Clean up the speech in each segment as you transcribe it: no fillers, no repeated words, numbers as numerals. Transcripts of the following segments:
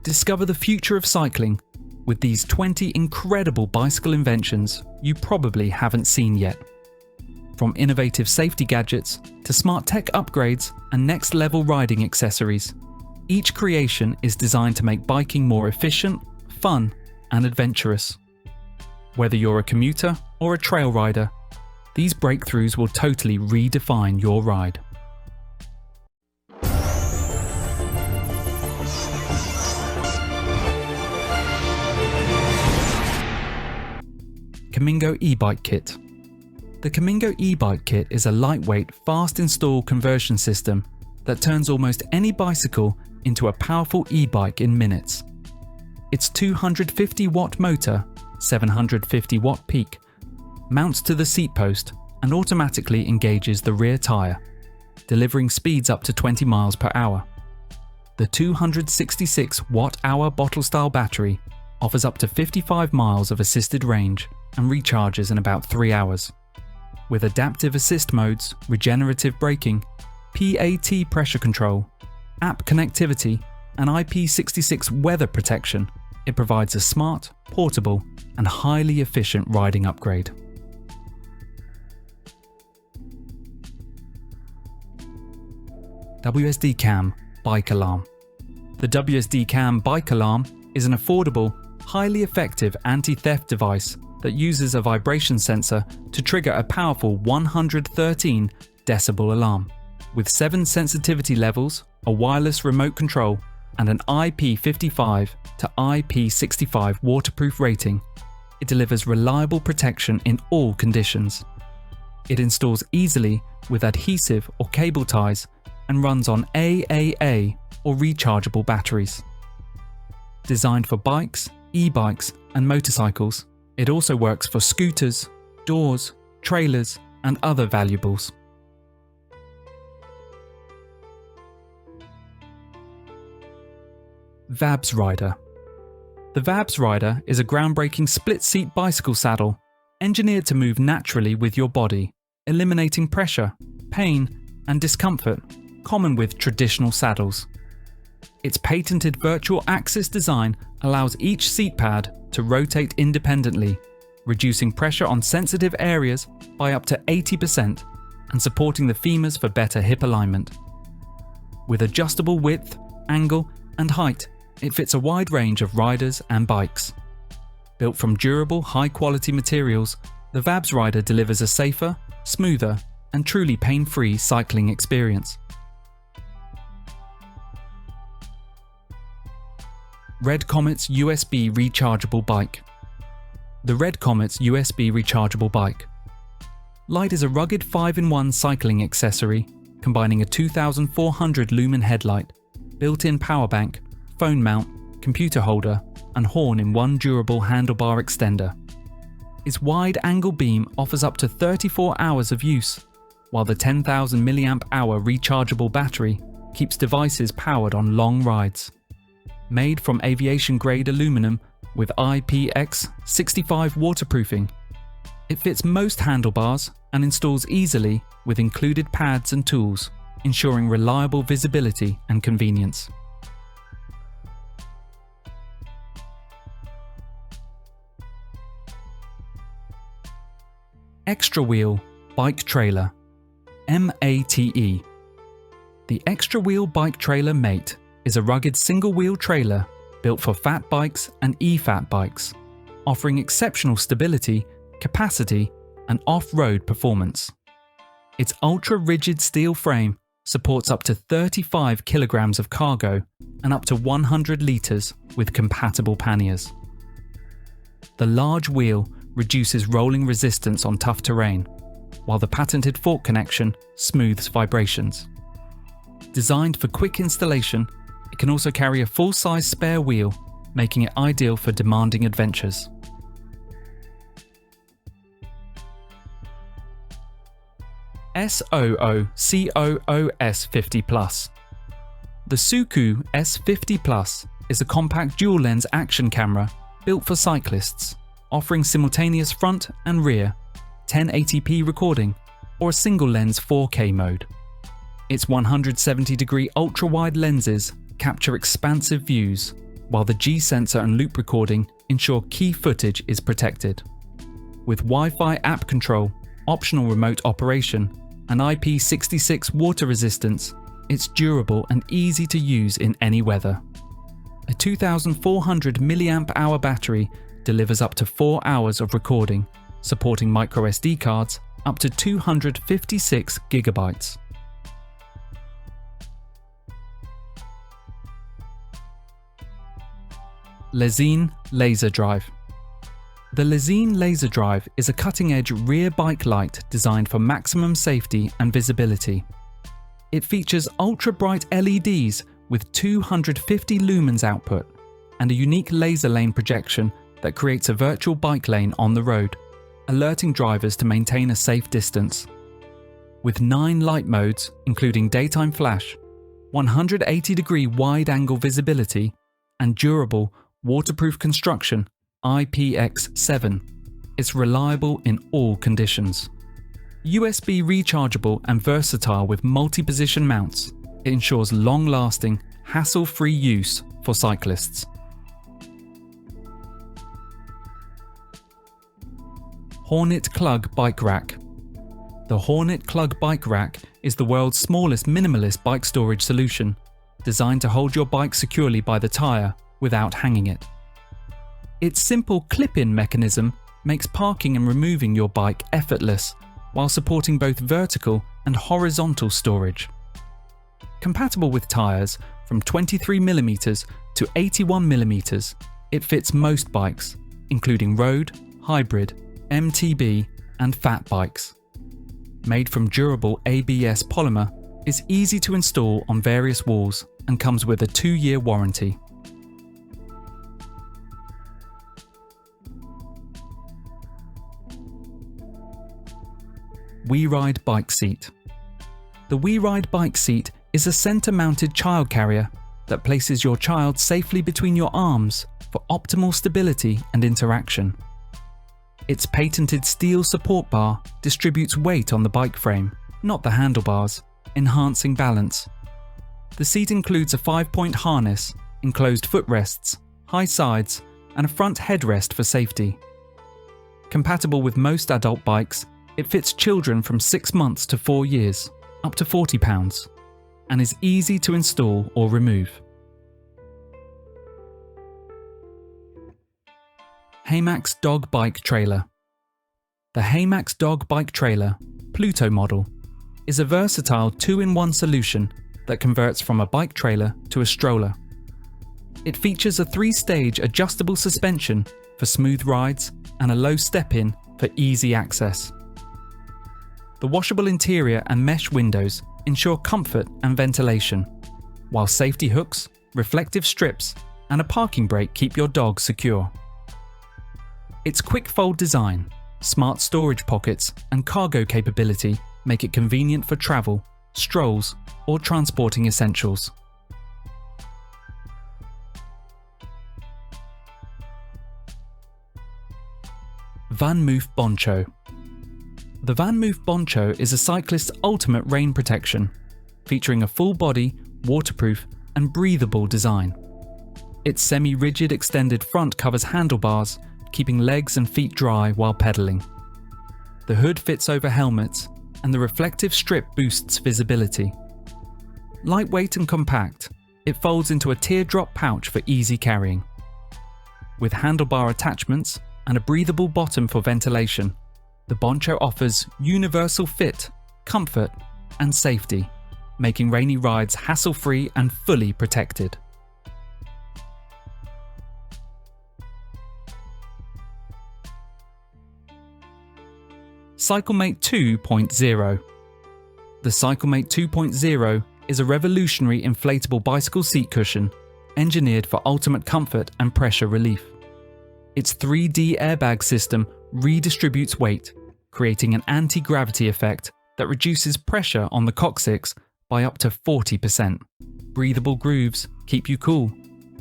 Discover the future of cycling with these 20 incredible bicycle inventions you probably haven't seen yet. From innovative safety gadgets to smart tech upgrades and next-level riding accessories, each creation is designed to make biking more efficient, fun, and adventurous. Whether you're a commuter or a trail rider, these breakthroughs will totally redefine your ride. Kamingo E-bike Kit. The Kamingo E-bike Kit is a lightweight, fast-install conversion system that turns almost any bicycle into a powerful e-bike in minutes. Its 250-watt motor, 750-watt peak, mounts to the seat post and automatically engages the rear tyre, delivering speeds up to 20 miles per hour. The 266 watt-hour bottle-style battery offers up to 55 miles of assisted range and recharges in about 3 hours. With adaptive assist modes, regenerative braking, PAT pressure control, app connectivity, and IP66 weather protection, it provides a smart, portable, and highly efficient riding upgrade. Wsdcam Bike Alarm. The Wsdcam Bike Alarm is an affordable, highly effective anti-theft device that uses a vibration sensor to trigger a powerful 113 decibel alarm. With 7 sensitivity levels, a wireless remote control, and an IP55 to IP65 waterproof rating, it delivers reliable protection in all conditions. It installs easily with adhesive or cable ties and runs on AAA or rechargeable batteries. Designed for bikes, e-bikes, and motorcycles, it also works for scooters, doors, trailers, and other valuables. VabsRider. The VabsRider is a groundbreaking split-seat bicycle saddle engineered to move naturally with your body, eliminating pressure, pain, and discomfort common with traditional saddles. Its patented virtual axis design allows each seat pad to rotate independently, reducing pressure on sensitive areas by up to 80% and supporting the femurs for better hip alignment. With adjustable width, angle, and height, it fits a wide range of riders and bikes. Built from durable, high-quality materials, the VabsRider delivers a safer, smoother, and truly pain-free cycling experience. Redcomets USB Rechargeable Bike. The Redcomets USB Rechargeable Bike. Light is a rugged 5-in-1 cycling accessory combining a 2,400 lumen headlight, built-in power bank, phone mount, computer holder, and horn in one durable handlebar extender. Its wide-angle beam offers up to 34 hours of use, while the 10,000 mAh rechargeable battery keeps devices powered on long rides. Made from aviation-grade aluminum with IPX65 waterproofing, it fits most handlebars and installs easily with included pads and tools, ensuring reliable visibility and convenience. Extrawheel Bike Trailer MATE. The Extrawheel Bike Trailer Mate is a rugged single-wheel trailer built for fat bikes and e-fat bikes, offering exceptional stability, capacity, and off-road performance. Its ultra-rigid steel frame supports up to 35 kilograms of cargo and up to 100 litres with compatible panniers. The large wheel reduces rolling resistance on tough terrain, while the patented fork connection smooths vibrations. Designed for quick installation, it can also carry a full-size spare wheel, making it ideal for demanding adventures. SOOCOO S50+. The SOOCOO S50+ is a compact dual-lens action camera built for cyclists, offering simultaneous front and rear, 1080p recording, or a single-lens 4K mode. Its 170-degree ultra-wide lenses capture expansive views, while the G sensor and loop recording ensure key footage is protected. With Wi-Fi app control, optional remote operation, and IP66 water resistance, it's durable and easy to use in any weather. A 2,400 mAh battery delivers up to 4 hours of recording, supporting microSD cards up to 256 GB. Lezyne Laser Drive. The Lezyne Laser Drive is a cutting-edge rear bike light designed for maximum safety and visibility. It features ultra-bright LEDs with 250 lumens output and a unique laser lane projection that creates a virtual bike lane on the road, alerting drivers to maintain a safe distance. With 9 light modes, including daytime flash, 180-degree wide-angle visibility, and durable, waterproof construction IPX7, it's reliable in all conditions. USB rechargeable and versatile with multi-position mounts, it ensures long-lasting, hassle-free use for cyclists. HORNIT Clug Bike Rack. The HORNIT Clug Bike Rack is the world's smallest minimalist bike storage solution, designed to hold your bike securely by the tyre without hanging it. Its simple clip-in mechanism makes parking and removing your bike effortless, while supporting both vertical and horizontal storage. Compatible with tyres from 23mm to 81mm, it fits most bikes, including road, hybrid, MTB, and fat bikes. Made from durable ABS polymer, it's easy to install on various walls and comes with a 2-year warranty. Weeride Bike Seat. The Weeride Bike Seat is a centre-mounted child carrier that places your child safely between your arms for optimal stability and interaction. Its patented steel support bar distributes weight on the bike frame, not the handlebars, enhancing balance. The seat includes a 5-point harness, enclosed footrests, high sides, and a front headrest for safety. Compatible with most adult bikes, it fits children from 6 months to 4 years, up to 40 pounds, and is easy to install or remove. Hamax Dog Bike Trailer. The Hamax Dog Bike Trailer, Pluto model, is a versatile 2-in-1 solution that converts from a bike trailer to a stroller. It features a 3-stage adjustable suspension for smooth rides and a low step-in for easy access. The washable interior and mesh windows ensure comfort and ventilation, while safety hooks, reflective strips, and a parking brake keep your dog secure. Its quick fold design, smart storage pockets, and cargo capability make it convenient for travel, strolls, or transporting essentials. Vanmoof Boncho. The Vanmoof Boncho is a cyclist's ultimate rain protection, featuring a full-body, waterproof, and breathable design. Its semi-rigid extended front covers handlebars, keeping legs and feet dry while pedaling. The hood fits over helmets, and the reflective strip boosts visibility. Lightweight and compact, it folds into a teardrop pouch for easy carrying. With handlebar attachments and a breathable bottom for ventilation, the Boncho offers universal fit, comfort, and safety, making rainy rides hassle-free and fully protected. Cyclemate 2.0. The Cyclemate 2.0 is a revolutionary inflatable bicycle seat cushion engineered for ultimate comfort and pressure relief. Its 3D airbag system redistributes weight, creating an anti-gravity effect that reduces pressure on the coccyx by up to 40%. Breathable grooves keep you cool,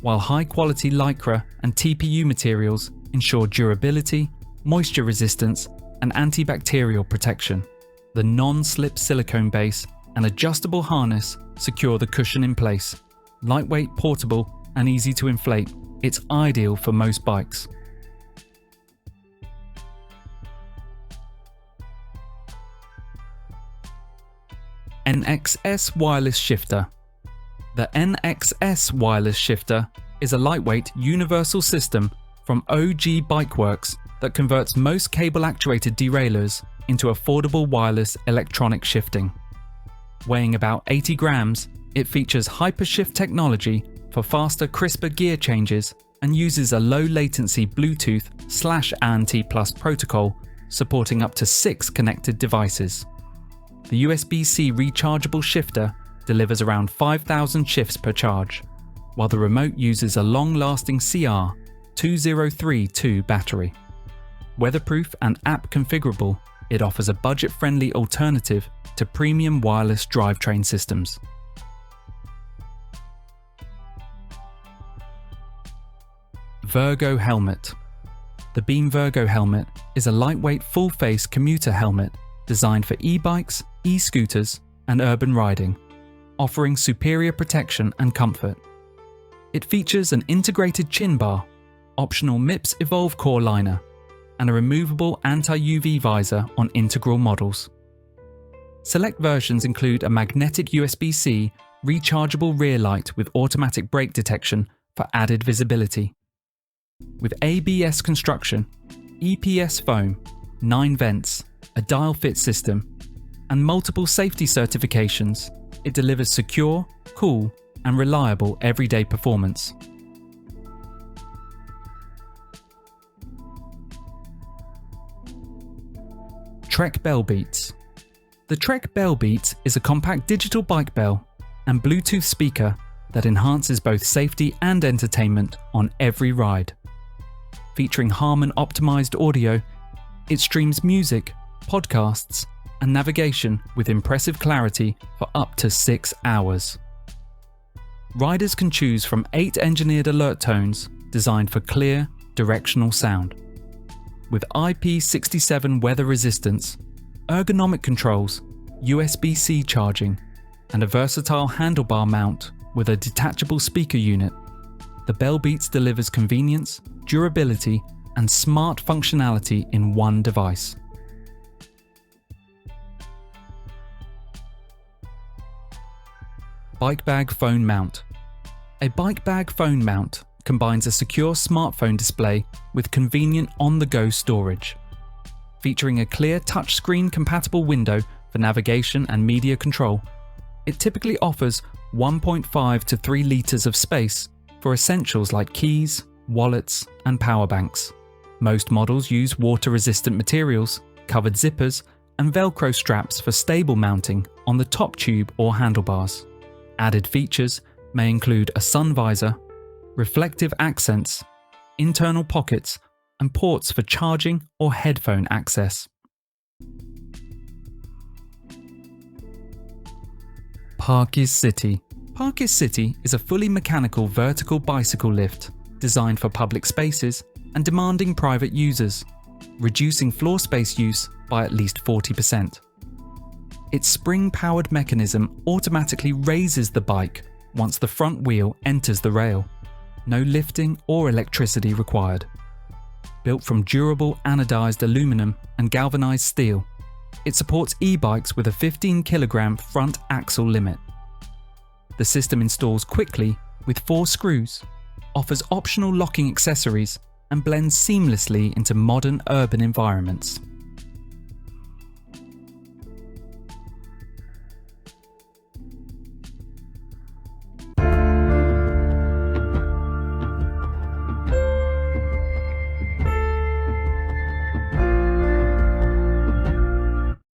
while high-quality Lycra and TPU materials ensure durability, moisture resistance, and antibacterial protection. The non-slip silicone base and adjustable harness secure the cushion in place. Lightweight, portable, and easy to inflate, it's ideal for most bikes. NXS Wireless Shifter. The NXS Wireless Shifter is a lightweight universal system from OG Bikeworks that converts most cable-actuated derailleurs into affordable wireless electronic shifting. Weighing about 80 grams, it features hypershift technology for faster, crisper gear changes and uses a low-latency Bluetooth/ANT+ protocol supporting up to 6 connected devices. The USB-C rechargeable shifter delivers around 5,000 shifts per charge, while the remote uses a long-lasting CR2032 battery. Weatherproof and app configurable, it offers a budget-friendly alternative to premium wireless drivetrain systems. VIRGO Helmet. The Beam VIRGO Helmet is a lightweight full-face commuter helmet designed for e-bikes, e-scooters, and urban riding, offering superior protection and comfort. It features an integrated chin bar, optional MIPS Evolve core liner, and a removable anti-UV visor on integral models. Select versions include a magnetic USB-C rechargeable rear light with automatic brake detection for added visibility. With ABS construction, EPS foam, 9 vents, a dial fit system, and multiple safety certifications, it delivers secure, cool, and reliable everyday performance. Trek BellBeats. The Trek BellBeats is a compact digital bike bell and Bluetooth speaker that enhances both safety and entertainment on every ride. Featuring Harman optimized audio, it streams music, podcasts, and navigation with impressive clarity for up to 6 hours. Riders can choose from 8 engineered alert tones designed for clear, directional sound. With IP67 weather resistance, ergonomic controls, USB-C charging, and a versatile handlebar mount with a detachable speaker unit, the BellBeats delivers convenience, durability, and smart functionality in one device. Bike bag phone mount. A bike bag phone mount combines a secure smartphone display with convenient on-the-go storage. Featuring a clear touchscreen compatible window for navigation and media control, it typically offers 1.5 to 3 litres of space for essentials like keys, wallets, and power banks. Most models use water-resistant materials, covered zippers, and Velcro straps for stable mounting on the top tube or handlebars. Added features may include a sun visor, reflective accents, internal pockets, and ports for charging or headphone access. PARKIS City. PARKIS City is a fully mechanical vertical bicycle lift designed for public spaces and demanding private users, reducing floor space use by at least 40%. Its spring-powered mechanism automatically raises the bike once the front wheel enters the rail. No lifting or electricity required. Built from durable anodized aluminum and galvanized steel, it supports e-bikes with a 15 kg front axle limit. The system installs quickly with 4 screws, offers optional locking accessories, and blends seamlessly into modern urban environments.